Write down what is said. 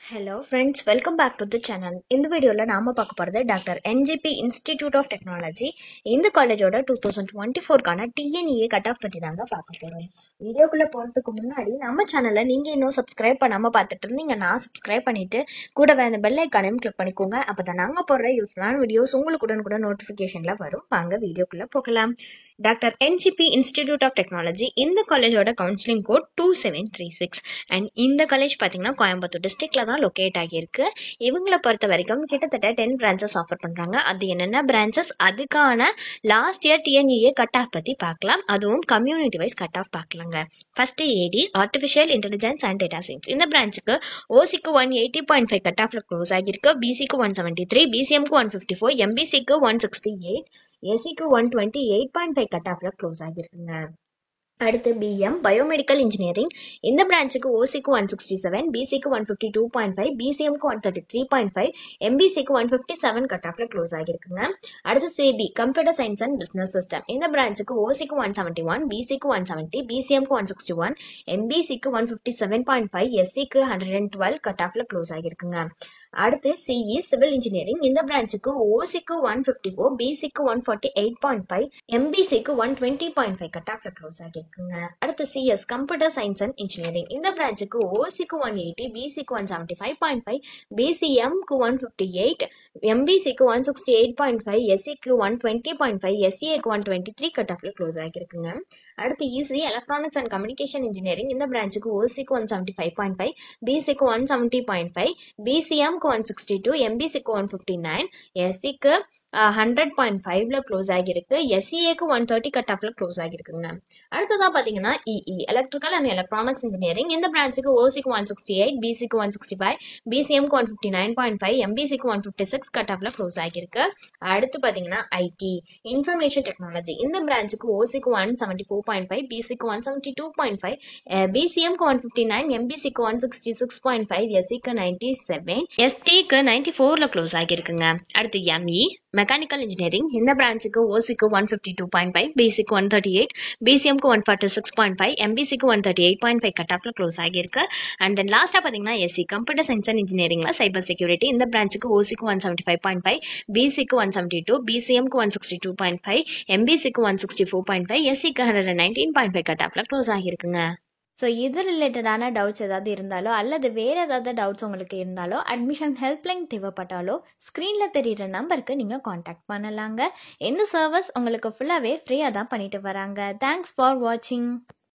Hello friends, welcome back to the channel. இந்த வீடியோல நாம பார்க்க போறது doctor NGP Institute of Technology இந்த காலேஜோட 2024க்கான டிஎன்இஏ கட் ஆஃப் பத்தி தாங்க பார்க்க போறோம். வீடியோக்குள்ள போறதுக்கு முன்னாடி நம்ம சேனலை நீங்க இன்னும் சப்ஸ்கிரைப் பண்ணாம பார்த்துட்டு இருந்தீங்கன்னா சப்ஸ்கிரைப் பண்ணிட்டு கூடவே அந்த பெல் ஐக்கானையும் கிளிக் பண்ணிக்கோங்க. அப்பதான் நாங்க போடுற யூஸ்ஃபுல்லான வீடியோஸ் உங்களுக்கு உடனுக்குடன் நோட்டிபிகேஷன்ல வரும். வாங்க வீடியோக்குள்ள போகலாம். Doctor NGP Institute of Technology இந்த காலேஜோட கவுன்சிலிங் கோட் 2736 அண்ட் இந்த காலேஜ் பார்த்தீங்கன்னா கோயம்புத்தூர் டிஸ்ட்ரிக்ட்ல தான் லொக்கேட் ஆகியிருக்கு. இவங்களை பொறுத்த வரைக்கும் கிட்டத்தட்ட 10 பிரான்ச்சஸ் ஆஃபர் பண்றாங்க. அது என்னென்ன பிரான்ச்சஸ், அதுக்கான last year TNEA cut off பத்தி பார்க்கலாம். அதுவும் கம்யூனிட்டி வைஸ் கட் ஆஃப் பார்க்கலாங்க. First AD artificial intelligence and data science இந்த பிரான்ச்சுக்கு ஓசிக்கு 180.5 கட் ஆஃப்ல க்ளோஸ் ஆகியிருக்கு. பிசிக்கு 173, பிசிஎம்க்கு 154, எம்பிசிக்கு 168, எஸ்சிக்கு 128.5 கட் ஆஃப்ல க்ளோஸ் ஆகியிருக்குங்க. அடுத்து பிஎம் பயோமெடிக்கல் இன்ஜினியரிங் இந்த பிரான்ச்சுக்கு ஓசிக்கு 167, பிசிக்கு 152.5, பிசிஎம்க்கு 133.5, எம்பிசிக்கு 157 கட் ஆஃப்ல க்ளோஸ் ஆகியிருக்குங்க. அடுத்து CB computer science and business system இந்த பிரான்ச்சுக்கு ஓசிக்கு 171, பிசிக்கு 170, பிசிஎம்க்கு 161, எம்பிசிக்கு 157.5, எஸ்சிக்கு 112 கட் ஆஃப்ல க்ளோஸ் ஆகியிருக்குங்க. அடுத்து சிஇ சிவில் இன்ஜினியரிங் இந்த பிரான்ச்சுக்கு ஓசிக்கு 154, பிசிக்கு 148.5, எம்பிசிக்கு 120.5 கட் ஆஃப்ல க்ளோஸ் ஆகியிருக்குங்க. அடுத்து CS computer science and engineering இந்த பிரான்ச்சுக்கு ஓசிக்கு 180, பிசிக்கு 175.5, பிசிஎம்க்கு 158, எம்பிசிக்கு 168.5, எஸ்சிக்கு 120.5, எஸ்சிஏக்கு 123 கட் ஆஃப்ல க்ளோஸ் ஆகியிருக்குங்க. அடுத்து EC electronics and communication engineering இந்த பிரான்ச்சுக்கு ஓசிக்கு 175.5, பிசிக்கு 170.5, பிசிஎம்க்கு 162, எம்பிசிக்கு 159, எஸ்சிக்கு 100.5ல க்ளோஸ் ஆகியிருக்கு. எஸ்சிஏக்கு 130 கட் ஆஃப்ல க்ளோஸ் ஆகியிருக்குங்க. அடுத்ததான் பாத்தீங்கன்னா EE electrical and electronics engineering இந்த பிரான்ச்சுக்கு ஓசிக்கு 168, பிசிக்கு 165, பிசிஎம்க்கு 159.5, எம்பிசிக்கு 156 கட் ஆஃப்ல க்ளோஸ் ஆகியிருக்கு. அடுத்து பாத்தீங்கன்னா ஐடி இன்ஃபர்மேஷன் டெக்னாலஜி இந்த பிரான்ச்சுக்கு ஓசிக்கு 174.5, பிசிக்கு 172.5, பிசிஎம்க்கு 159, எம்பிசிக்கு 166.5, எஸ்சிக்கு 97, எஸ்டிக்கு 94ல க்ளோஸ் ஆகியிருக்குங்க. அடுத்து எம்இ மெக்கானிக்கல் இன்ஜினியரிங் இந்த பிரான்ச்சுக்கு ஓசிக்கு 152.5, பிசிக்கு 138, பிசிஎம்க்கு 146.5, எம்பிசிக்கு 138.5 கட் ஆஃப்ல க்ளோஸ் ஆகியிருக்கு. அண்ட் தென் லாஸ்டா பாத்தீங்கன்னா எஸ்சி கம்ப்யூட்டர் சயின்ஸ் அண்ட் இன்ஜினியரிங்ல சைபர் செக்யூரிட்டி இந்த பிரான்ச்சுக்கு ஓசிக்கு 175.5, பிசிக்கு 172, பிசிஎம்க்கு 162.5, எம்பிசிக்கு 164.5, எஸ்சிக்கு 119.5 கட் ஆஃப்ல க்ளோஸ் ஆகியிருக்குங்க. ஸோ இது ரிலேட்டடான டவுட்ஸ் ஏதாவது இருந்தாலோ அல்லது வேறு ஏதாவது டவுட்ஸ் உங்களுக்கு இருந்தாலோ அட்மிஷன் ஹெல்ப்லைன் தேவைப்பட்டாலோ ஸ்க்ரீனில் தெரிகிற நம்பருக்கு நீங்கள் காண்டாக்ட் பண்ணலாங்க. இந்த சர்வீஸ் உங்களுக்கு ஃபுல்லாகவே ஃப்ரீயாக தான் பண்ணிட்டு வராங்க. தேங்க்ஸ் ஃபார் வாட்சிங்.